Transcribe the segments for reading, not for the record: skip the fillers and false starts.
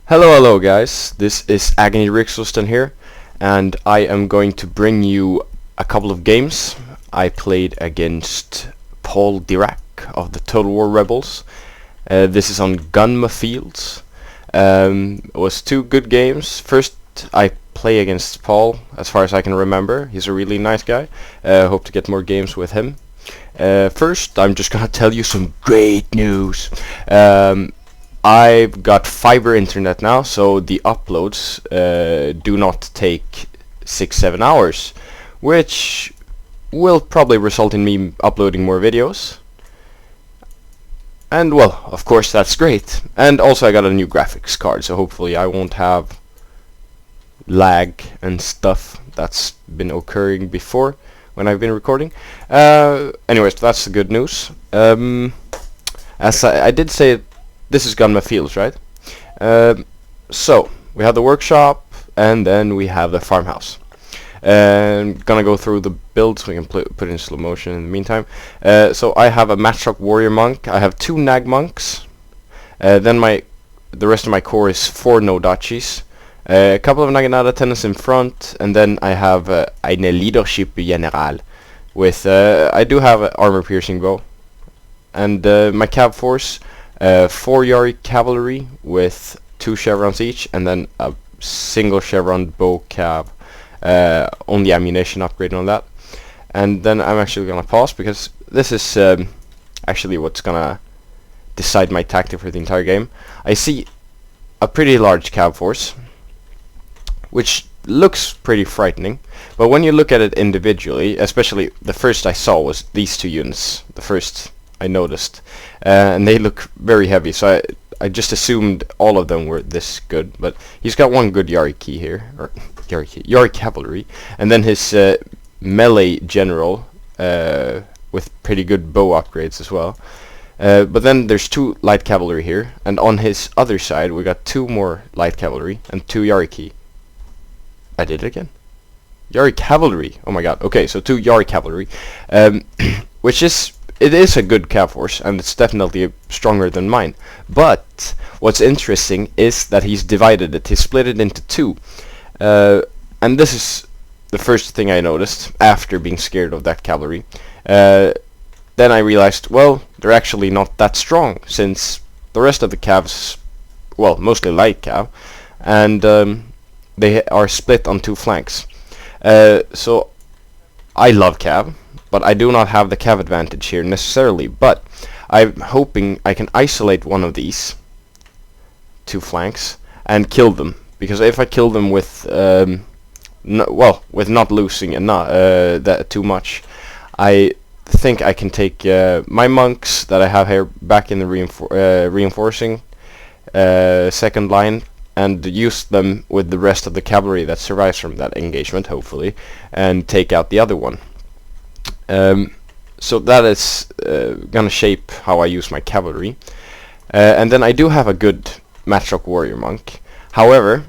Hello guys, this is Agony Rixelston here, and I am going to bring you a couple of games. I played against Paul Dirac of the Total War Rebels. This is on Gunma Fields. It was two good games. First I play against Paul, as far as I can remember. He's a really nice guy. Hope to get more games with him. First, I'm just gonna tell you some great news. I've got fiber internet now, so the uploads do not take 6-7 hours, which will probably result in me uploading more videos. And well, of course that's great. And also I got a new graphics card, so hopefully I won't have lag and stuff that's been occurring before when I've been recording. Anyways, that's the good news. As I did say, this is Gunma Fields, right? So we have the workshop, and then we have the farmhouse. And gonna go through the builds. We can put it in slow motion in the meantime. So I have a Matchlock Warrior Monk. I have 2 Nag Monks. Then the rest of my core is 4 Nodachis. A couple of Naginata tenants in front, and then I have eine Leadership General with I do have an armor piercing bow, and my cav force, 4 Yari cavalry with 2 chevrons each, and then a single chevron bow cav, only ammunition upgrade on that. And then I'm actually gonna pause because this is actually what's gonna decide my tactic for the entire game. I see a pretty large cav force, which looks pretty frightening, but when you look at it individually, especially the first I saw was these 2 units, the first I noticed, and they look very heavy, so I just assumed all of them were this good. But he's got 1 good Yari key here, or Yari cavalry, and then his melee general with pretty good bow upgrades as well. But then there's 2 light cavalry here, and on his other side we got 2 more light cavalry and 2 Yari key. I did it again. Yari cavalry. Oh my god. Okay, so 2 Yari cavalry, which is a good cav force, and it's definitely stronger than mine. But what's interesting is that he's divided it. He split it into 2, and this is the first thing I noticed after being scared of that cavalry. Then I realized, well, they're actually not that strong, since the rest of the cavs, well, mostly light cav, and they are split on 2 flanks. So I love cav, but I do not have the cav advantage here necessarily. But I'm hoping I can isolate one of these 2 flanks and kill them, because if I kill them with with not losing and not that too much, I think I can take my monks that I have here back in the reinforcing second line, and use them with the rest of the cavalry that survives from that engagement, hopefully, and take out the other one. So that is gonna shape how I use my cavalry. And then I do have a good Matchlock Warrior Monk. However,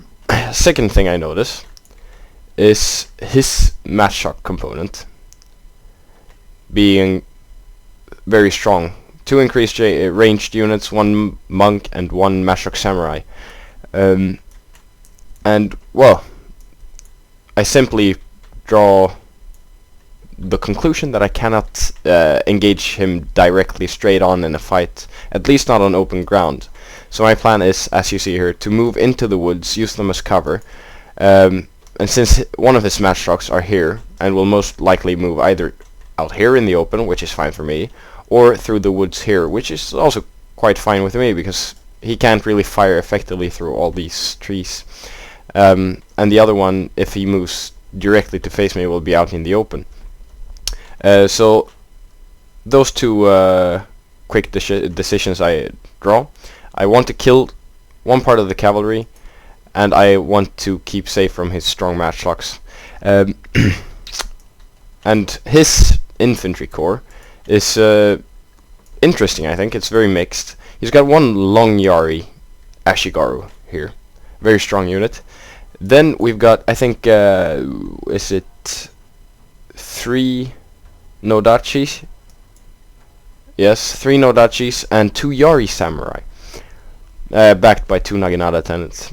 second thing I notice is his Matchlock component being very strong. 2 increased ranged units, 1 monk and 1 Matchlock Samurai. And well, I simply draw the conclusion that I cannot engage him directly straight on in a fight, at least not on open ground. So my plan is, as you see here, to move into the woods, use them as cover, and since one of his matchlocks are here, and will most likely move either out here in the open, which is fine for me, or through the woods here, which is also quite fine with me, because he can't really fire effectively through all these trees. And the other one, if he moves directly to face me, will be out in the open. So those 2 quick decisions I draw. I want to kill 1 part of the cavalry, and I want to keep safe from his strong matchlocks. And his infantry corps is interesting, I think. It's very mixed. He's got 1 long Yari Ashigaru here, very strong unit. Then we've got, I think, is it 3 Nodachis? Yes, 3 Nodachis and 2 Yari Samurai. backed by 2 Naginata tenants.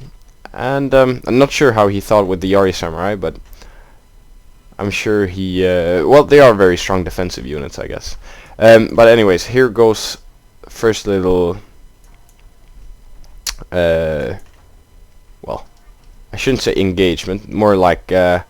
And I'm not sure how he thought with the Yari Samurai, but I'm sure he... well, they are very strong defensive units, I guess. But anyways, here goes first little... well, I shouldn't say engagement, more like... I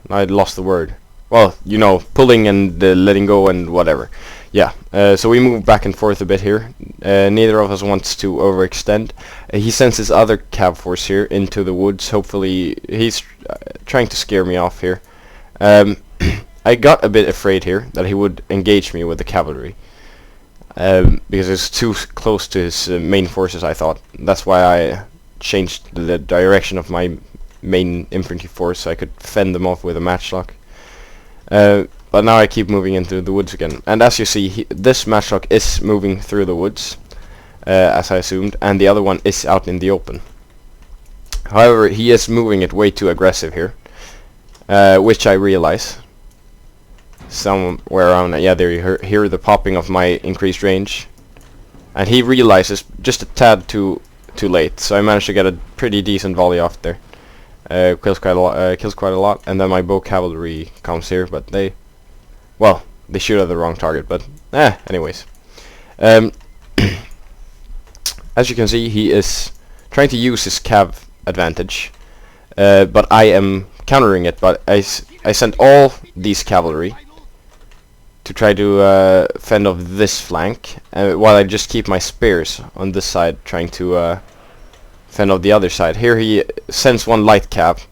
lost the word. Well, you know, pulling and letting go and whatever. Yeah, so we move back and forth a bit here. Neither of us wants to overextend. He sends his other cav force here into the woods. Hopefully, he's trying to scare me off here. I got a bit afraid here that he would engage me with the cavalry. Because it's too close to his main forces, I thought. That's why I changed the direction of my main infantry force so I could fend them off with a matchlock. But now I keep moving into the woods again. And as you see, this matchlock is moving through the woods, as I assumed, and the other one is out in the open. However, he is moving it way too aggressive here, which I realize. Somewhere around, yeah, there you hear the popping of my increased range. And he realizes just a tad too late, so I managed to get a pretty decent volley off there. Kills quite a lot, and then my bow cavalry comes here, but they shoot at the wrong target, but anyways. As you can see, he is trying to use his cav advantage, but I am countering it, but I sent all these cavalry to try to fend off this flank, while I just keep my spears on this side trying to fend off the other side. Here he sends one light cav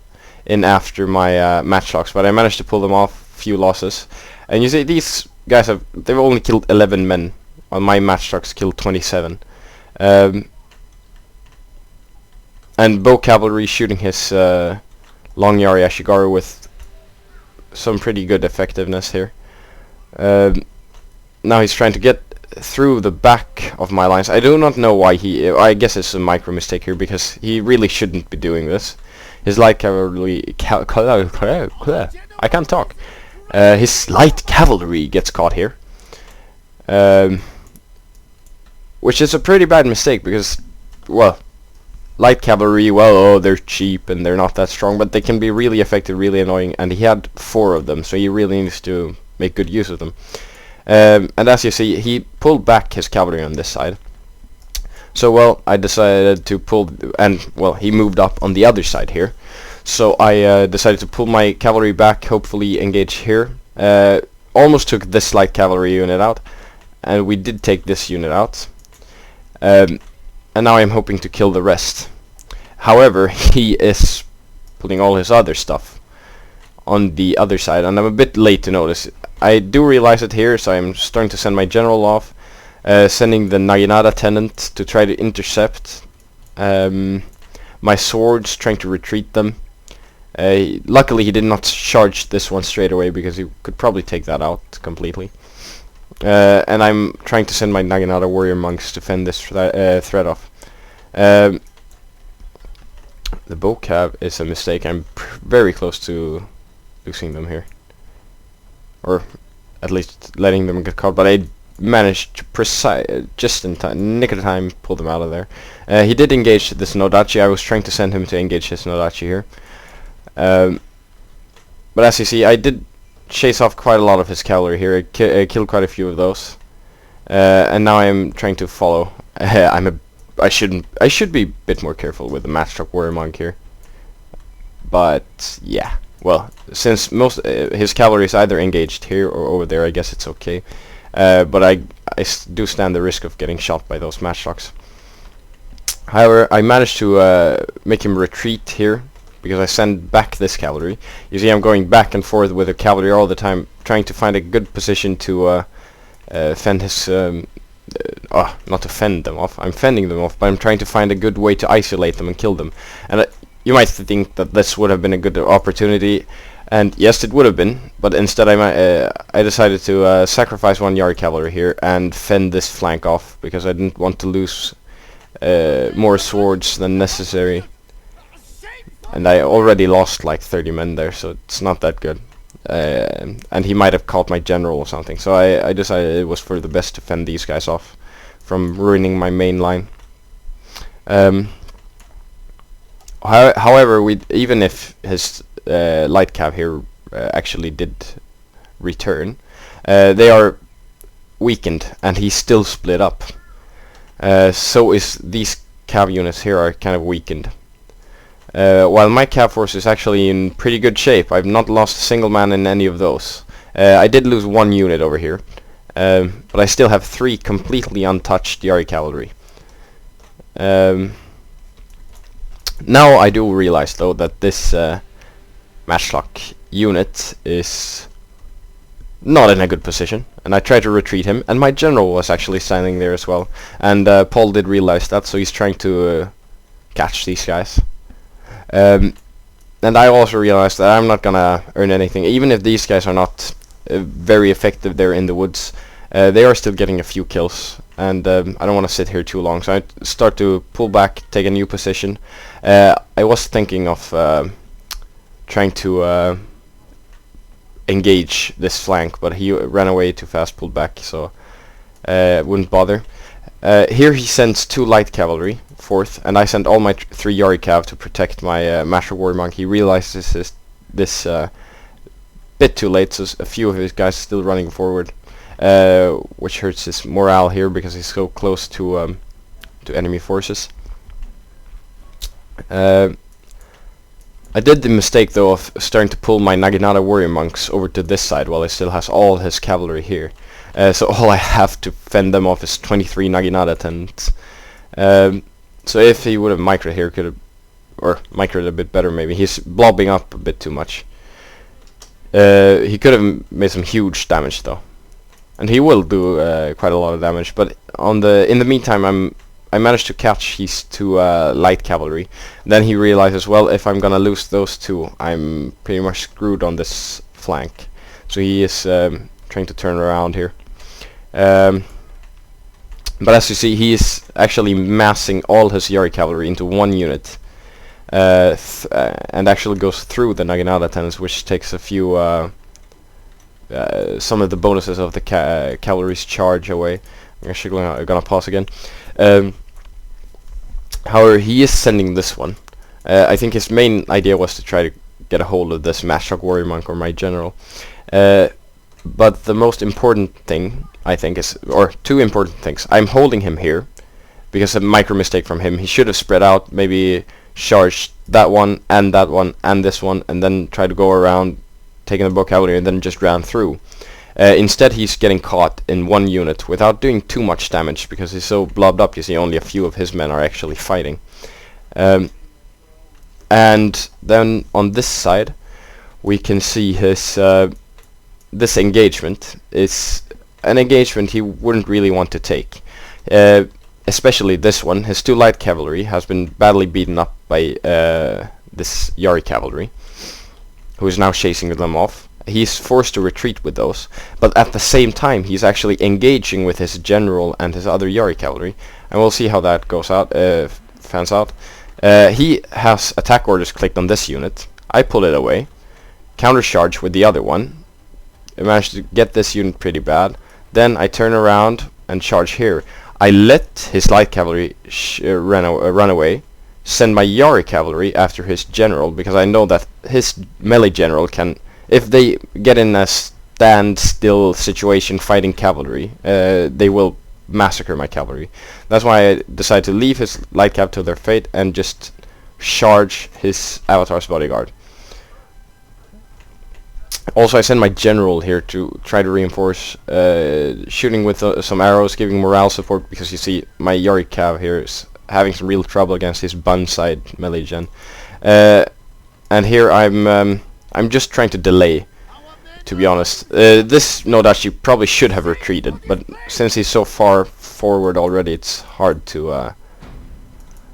in after my matchlocks, but I managed to pull them off, few losses. And you see these guys they've only killed 11 men, while my matchlocks killed 27. And bow cavalry shooting his long Yari Ashigaru with some pretty good effectiveness here. Now he's trying to get through the back of my lines. I do not know why I guess it's a micro mistake here, because he really shouldn't be doing this. His light cavalry... I can't talk. His light cavalry gets caught here. Which is a pretty bad mistake, because, well, light cavalry, they're cheap and they're not that strong, but they can be really effective, really annoying, and he had 4 of them, so he really needs to make good use of them. And as you see, he pulled back his cavalry on this side. So, well, I decided to pull, and, well, he moved up on the other side here. So I decided to pull my cavalry back, hopefully engage here. Almost took this light cavalry unit out, and we did take this unit out. And now I'm hoping to kill the rest. However, he is putting all his other stuff on the other side, and I'm a bit late to notice. I do realize it here, so I'm starting to send my general off, sending the Naginata tenant to try to intercept my swords, trying to retreat them. Luckily he did not charge this one straight away, because he could probably take that out completely. And I'm trying to send my Naginata warrior monks to fend this threat off. The bow cav is a mistake. I'm very close to losing them here, or at least letting them get caught, but I managed to just in time, nick of time, pull them out of there. He did engage this Nodachi. I was trying to send him to engage his Nodachi here. But as you see, I did chase off quite a lot of his cavalry here. I killed quite a few of those. And now I'm trying to follow. I should be a bit more careful with the matchlock warrior monk here. But yeah, well, since most his cavalry is either engaged here or over there, I guess it's okay. But I do stand the risk of getting shot by those matchlocks. However, I managed to make him retreat here, because I send back this cavalry. You see, I'm going back and forth with the cavalry all the time, trying to find a good position to fend his... not to fend them off. I'm fending them off, but I'm trying to find a good way to isolate them and kill them. And you might think that this would have been a good opportunity, and yes, it would have been, but instead I decided to sacrifice one Yari cavalry here and fend this flank off, because I didn't want to lose more swords than necessary. And I already lost like 30 men there, so it's not that good. And he might have caught my general or something, so I decided it was for the best to fend these guys off from ruining my main line. However, even if his light cav here actually did return, they are weakened, and he's still split up. So is these cav units here are kind of weakened. While my cav force is actually in pretty good shape. I've not lost a single man in any of those. I did lose one unit over here, but I still have 3 completely untouched Yari cavalry. Now I do realize though that this matchlock unit is not in a good position, and I tried to retreat him, and my general was actually standing there as well, and Paul did realize that, so he's trying to catch these guys. And I also realized that I'm not gonna earn anything, even if these guys are not very effective there in the woods. They are still getting a few kills, and I don't want to sit here too long, so I start to pull back, take a new position. I was thinking of trying to engage this flank, but he ran away too fast, pulled back, so wouldn't bother. Here he sends 2 light cavalry, 4th, and I sent all my 3 Yari cav to protect my Master Warrior Monk. He realizes this bit too late, so a few of his guys are still running forward, which hurts his morale here because he's so close to enemy forces. I did the mistake though of starting to pull my Naginata warrior monks over to this side while he still has all his cavalry here. So all I have to fend them off is 23 Naginata tenants. So if he would have microed here, or microed a bit better maybe. He's blobbing up a bit too much. He could have made some huge damage though, and he will do quite a lot of damage. But in the meantime, I managed to catch his 2 light cavalry. Then he realizes, well, if I'm gonna lose those 2, I'm pretty much screwed on this flank. So he is trying to turn around here. But as you see, he is actually massing all his Yari cavalry into 1 unit. And actually goes through the Naginata tenants, which takes a few some of the bonuses of the cavalry's charge away. I'm actually gonna pause again. However, he is sending this one. I think his main idea was to try to get a hold of this Matchlock Warrior Monk or my general. But the most important thing, I think, is, or 2 important things. I'm holding him here because a micro mistake from him. He should have spread out, maybe charged that one and this one, and then try to go around taking the bow cavalry and then just ran through. Instead, he's getting caught in 1 unit without doing too much damage because he's so blobbed up. You see, only a few of his men are actually fighting. And then on this side, we can see his this engagement is an engagement he wouldn't really want to take. Especially this one. His 2 light cavalry has been badly beaten up by this Yari cavalry, who is now chasing them off. He's forced to retreat with those, but at the same time he's actually engaging with his general and his other Yari cavalry, and we'll see how that goes out, fans out. He has attack orders clicked on this unit. I pull it away, counter charge with the other one. I managed to get this unit pretty bad. Then I turn around and charge here. I let his light cavalry run away, send my Yari cavalry after his general, because I know that his melee general can, if they get in a standstill situation fighting cavalry, they will massacre my cavalry. That's why I decided to leave his light cav to their fate and just charge his avatar's bodyguard. Also, I send my general here to try to reinforce, shooting with some arrows, giving morale support, because you see my Yari cav here is having some real trouble against his bun side melee gen. And here I'm just trying to delay, to be honest. This Nodachi probably should have retreated, but since he's so far forward already, it's hard to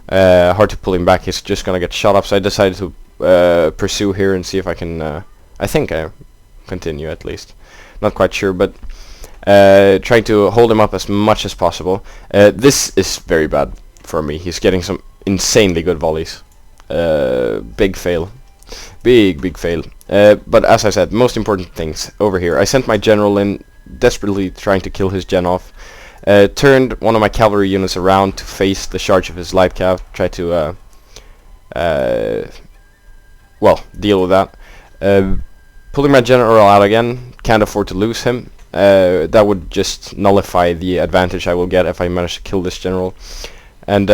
pull him back. He's just gonna get shot up, so I decided to pursue here and see if I can. I think I continue at least. Not quite sure, but trying to hold him up as much as possible. This is very bad for me. He's getting some insanely good volleys. Big fail. Big fail. But as I said, most important things over here. I sent my general in, desperately trying to kill his gen off. Turned one of my cavalry units around to face the charge of his light cav. Try to well, deal with that. Pulling my general out again. Can't afford to lose him. That would just nullify the advantage I will get if I manage to kill this general. And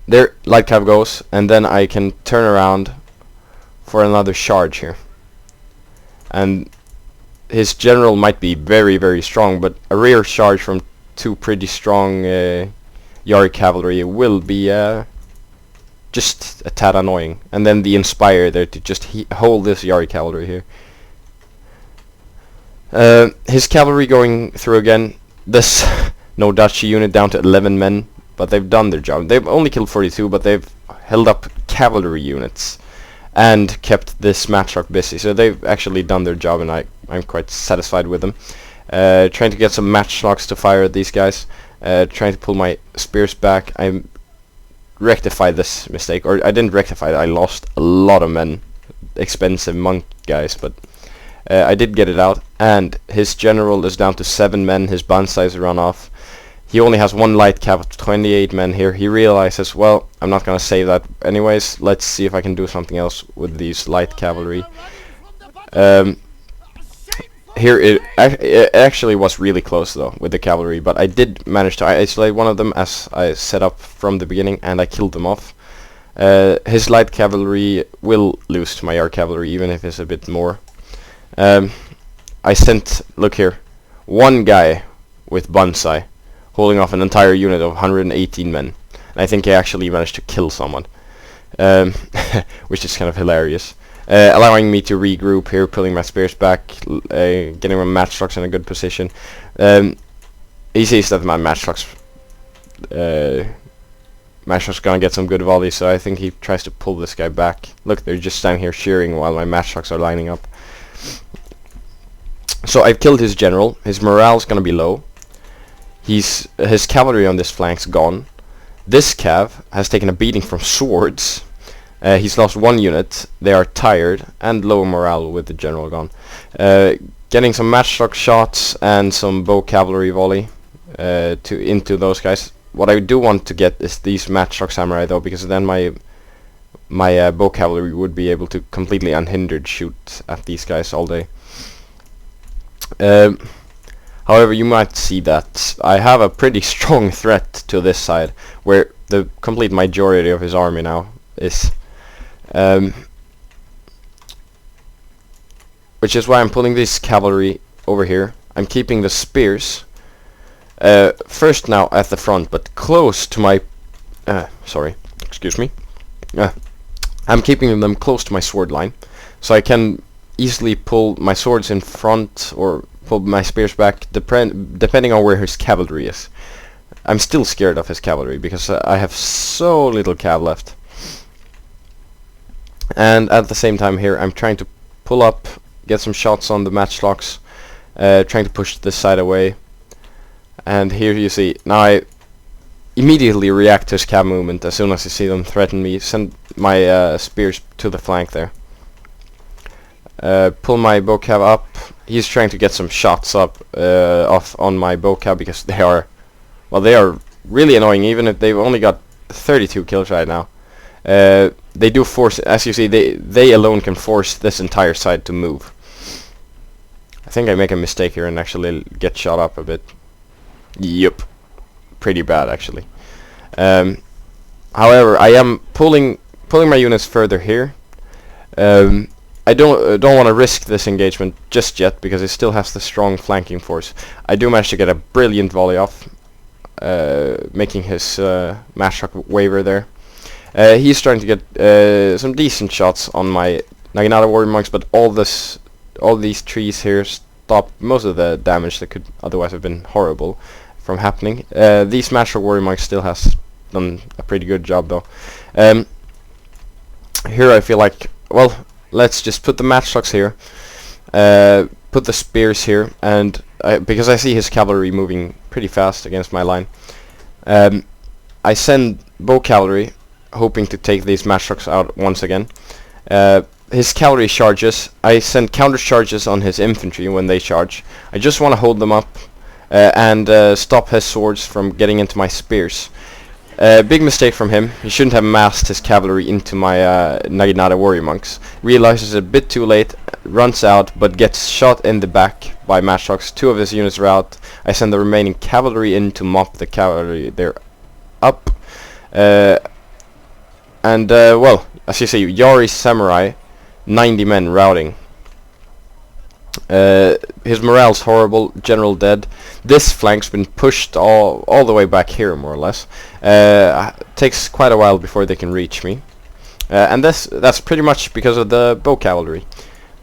there light cav goes, and then I can turn around for another charge here. And his general might be very, very strong, but a rear charge from two pretty strong Yari cavalry will be just a tad annoying. And then the Inspire there to just hold this Yari cavalry here. His cavalry going through again. This no Dachi unit down to 11 men, but they've done their job. They've only killed 42, but they've held up cavalry units and kept this matchlock busy. So they've actually done their job, and I'm quite satisfied with them. Trying to get some matchlocks to fire at these guys. Trying to pull my spears back. I rectified this mistake, or I didn't rectify it. I lost a lot of men, expensive monk guys, but I did get it out. And his general is down to 7 men. His Bansai's run off. He only has one light cav of 28 men here. He realizes, well, I'm not gonna save that anyways. Let's see if I can do something else with these light cavalry. Here it actually was really close though with the cavalry, but I did manage to isolate one of them as I set up from the beginning, and I killed them off. His light cavalry will lose to my air cavalry, even if it's a bit more. I sent, look here, one guy with Bansai holding off an entire unit of 118 men. And I think I actually managed to kill someone, which is kind of hilarious. Allowing me to regroup here, pulling my spears back, getting my matchlocks in a good position. He sees that my matchlocks gonna get some good volleys, so I think he tries to pull this guy back. Look, they're just standing here cheering while my matchlocks are lining up. So I've killed his general. His morale's gonna be low. His cavalry on this flank's gone. This cav has taken a beating from swords. He's lost one unit. They are tired and low morale with the general gone. Getting some matchlock shots and some bow cavalry volley into those guys. What I do want to get is these matchlock samurai though, because then my bow cavalry would be able to completely unhindered shoot at these guys all day. However, you might see that I have a pretty strong threat to this side, where the complete majority of his army now is. Which is why I'm pulling this cavalry over here. I'm keeping the spears first now at the front, but close to my sorry, excuse me. I'm keeping them close to my sword line, so I can easily pull my swords in front or pull my spears back, depending on where his cavalry is. I'm still scared of his cavalry because I have so little cav left. And at the same time here, I'm trying to pull up, get some shots on the matchlocks, trying to push this side away. And here you see, now I immediately react to his cav movement as soon as I see them threaten me. Send my spears to the flank there. Pull my bow cav up. He's trying to get some shots up off on my bow cav because they are really annoying, even if they've only got 32 kills right now. They do force, as you see, they alone can force this entire side to move. I think I make a mistake here and actually get shot up a bit. Yep, pretty bad actually. However, I am pulling my units further here. I don't want to risk this engagement just yet because it still has the strong flanking force. I do manage to get a brilliant volley off, making his matchlock waver there. He's trying to get some decent shots on my Naginata warrior monks, but all these trees here stop most of the damage that could otherwise have been horrible from happening. These matchlock warrior monks still has done a pretty good job though. Here I feel like, well, let's just put the matchlocks here, put the spears here, and because I see his cavalry moving pretty fast against my line, I send bow cavalry, hoping to take these matchlocks out once again. His cavalry charges. I send counter charges on his infantry when they charge. I just want to hold them up and stop his swords from getting into my spears. Big mistake from him. He shouldn't have massed his cavalry into my Naginata warrior monks. Realizes a bit too late, runs out, but gets shot in the back by matchlocks. 2 of his units are out. I send the remaining cavalry in to mop the cavalry there up. Well, as you see, Yari's samurai, 90 men routing. His morale's horrible, general dead. This flank's been pushed all the way back here, more or less. Takes quite a while before they can reach me. And that's pretty much because of the bow cavalry.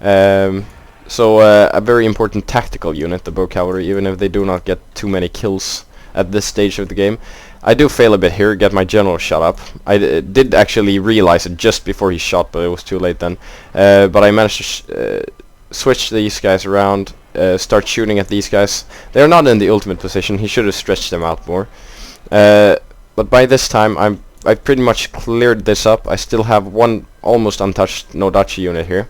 So a very important tactical unit, the bow cavalry, even if they do not get too many kills at this stage of the game. I do fail a bit here, get my general shot up. I did actually realize it just before he shot, but it was too late then. But I managed to switch these guys around, start shooting at these guys. They're not in the ultimate position. He should have stretched them out more. But by this time, I've pretty much cleared this up. I still have one almost untouched Nodachi unit here.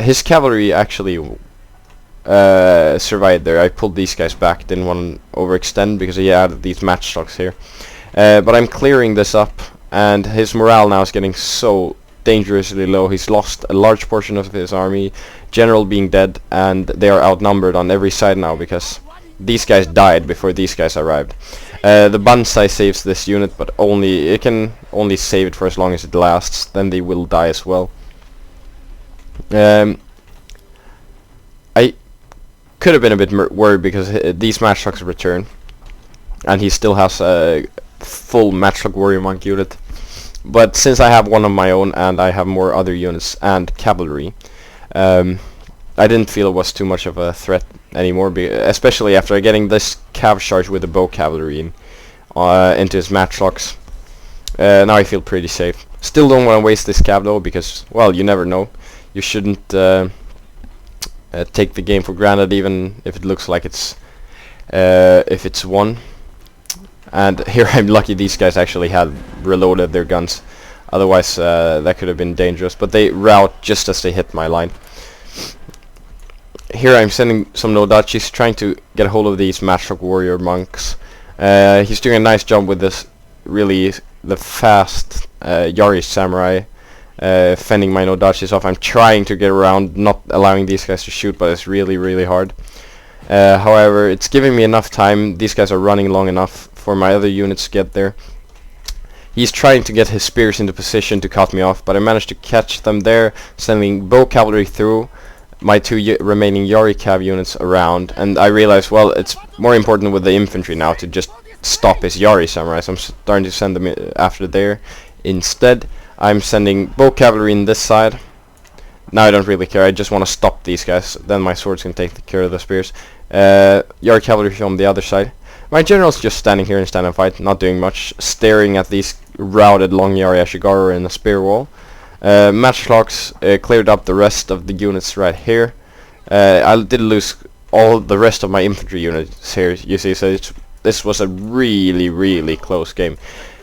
His cavalry actually survived there. I pulled these guys back, didn't want to overextend because he added these matchlocks here. But I'm clearing this up, and his morale now is getting so dangerously low. He's lost a large portion of his army, general being dead, and they are outnumbered on every side now because these guys died before these guys arrived. The Bansai saves this unit, but it can only save it for as long as it lasts. Then they will die as well. I could have been a bit worried because these matchlocks return, and he still has a full matchlock warrior monk unit. But since I have one of my own and I have more other units and cavalry, I didn't feel it was too much of a threat anymore, especially after getting this cav charge with the bow cavalry into his matchlocks. Now I feel pretty safe. Still don't want to waste this cav though, because, well, you never know. You shouldn't take the game for granted, even if it looks like it's won. And here I'm lucky these guys actually had reloaded their guns. Otherwise that could have been dangerous. But they rout just as they hit my line. Here I'm sending some Nodachis, trying to get a hold of these matchlock warrior monks. He's doing a nice job with this, really, the fast Yari samurai, fending my Nodachis off. I'm trying to get around, not allowing these guys to shoot, but it's really, really hard. However, it's giving me enough time. These guys are running long enough for my other units to get there. He's trying to get his spears into position to cut me off, but I managed to catch them there, sending bow cavalry through, my 2 remaining Yari cav units around, and I realized, well, it's more important with the infantry now to just stop his Yari samurais. I'm starting to send them after there. Instead, I'm sending bow cavalry in this side. Now I don't really care, I just want to stop these guys, then my swords can take care of the spears. Yari cavalry on the other side. My general's just standing here in stand and fight, not doing much, staring at these routed long Yari Ashigaru in the spear wall. Matchlocks cleared up the rest of the units right here. I did lose all the rest of my infantry units here, you see, so this was a really, really close game.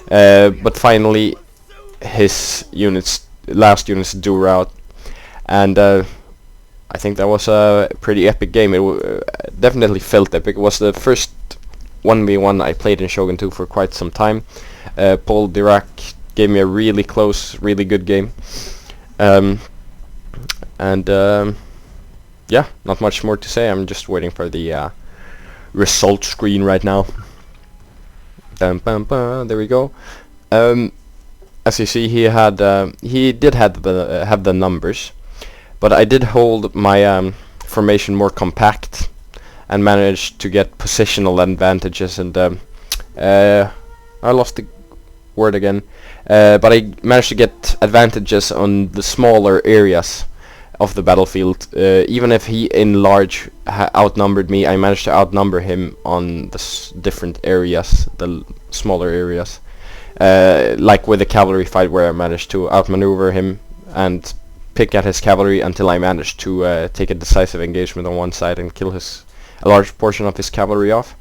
But finally, his last units do rout, and I think that was a pretty epic game. It definitely felt epic. It was the first 1v1 I played in Shogun 2 for quite some time. Paul Dirac gave me a really close, really good game. Yeah, not much more to say. I'm just waiting for the result screen right now. There we go. As you see, he did have the numbers, but I did hold my formation more compact and managed to get positional advantages, and I lost the word again, but I managed to get advantages on the smaller areas of the battlefield. Even if he in large outnumbered me, I managed to outnumber him on the different areas, the smaller areas, like with the cavalry fight, where I managed to outmaneuver him and pick at his cavalry until I managed to take a decisive engagement on one side and kill a large portion of his cavalry off.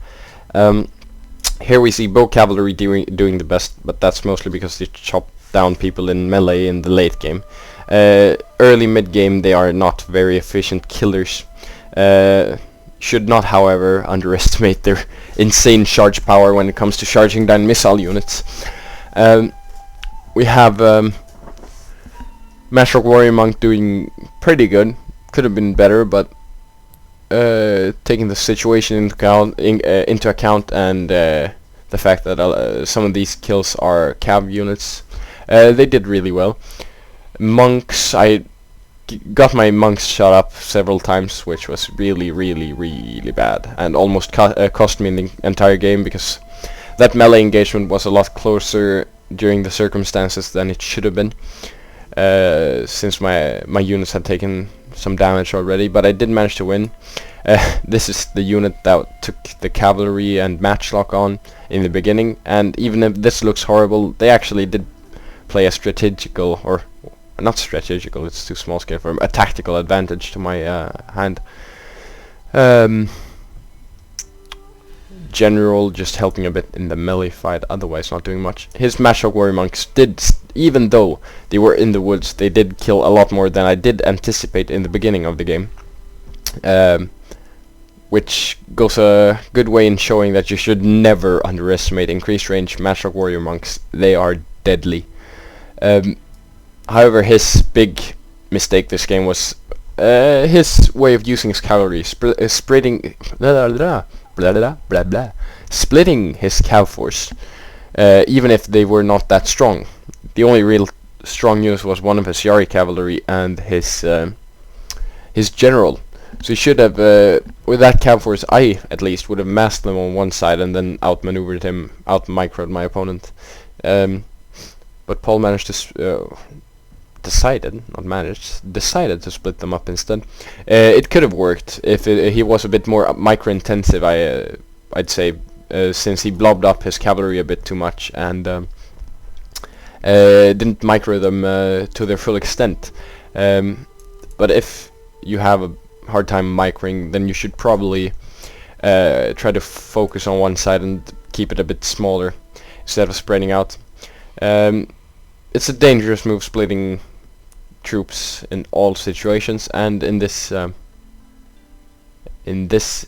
Here we see bow cavalry doing the best, but that's mostly because they chop down people in melee in the late game. Early mid game they are not very efficient killers. Should not, however, underestimate their insane charge power when it comes to charging down missile units. We have Master Warrior Monk doing pretty good. Could have been better, but taking the situation into account and the fact that some of these kills are cav units, they did really well. Monks, I got my monks shot up several times, which was really bad, and almost cost me the entire game, because that melee engagement was a lot closer during the circumstances than it should have been, since my units had taken some damage already. But I did manage to win. This is the unit that took the cavalry and matchlock on in the beginning, and even if this looks horrible, they actually did play a strategical, or not strategical, it's too small scale for a tactical advantage to my hand. General just helping a bit in the melee fight, otherwise not doing much. His Matchlock Warrior Monks did, even though they were in the woods, they did kill a lot more than I did anticipate in the beginning of the game. Which goes a good way in showing that you should never underestimate increased range Matchlock Warrior Monks. They are deadly. However, his big mistake this game was his way of using his cavalry, splitting his cav force, even if they were not that strong. The only real strong use was one of his Yari cavalry and his general. So he should have, with that cav force, I at least would have masked them on one side and then outmaneuvered him, out-microed my opponent. But Paul managed to decided to split them up instead. It could have worked if he was a bit more micro-intensive, I'd say, since he blobbed up his cavalry a bit too much and didn't micro them to their full extent. But if you have a hard time microing, then you should probably try to focus on one side and keep it a bit smaller instead of spreading out. It's a dangerous move, splitting troops in all situations, and in this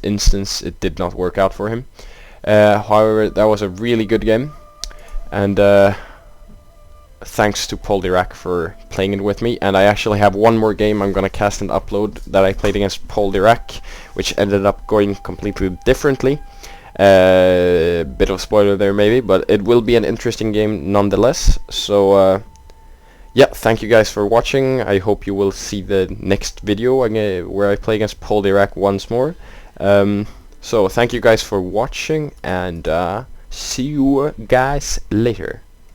instance it did not work out for him. However, that was a really good game, and thanks to Paul Dirac for playing it with me. And I actually have one more game I'm gonna cast and upload that I played against Paul Dirac, which ended up going completely differently. Bit of spoiler there maybe, but it will be an interesting game nonetheless. So yeah, thank you guys for watching. I hope you will see the next video where I play against Paul Dirac once more. So thank you guys for watching, and see you guys later.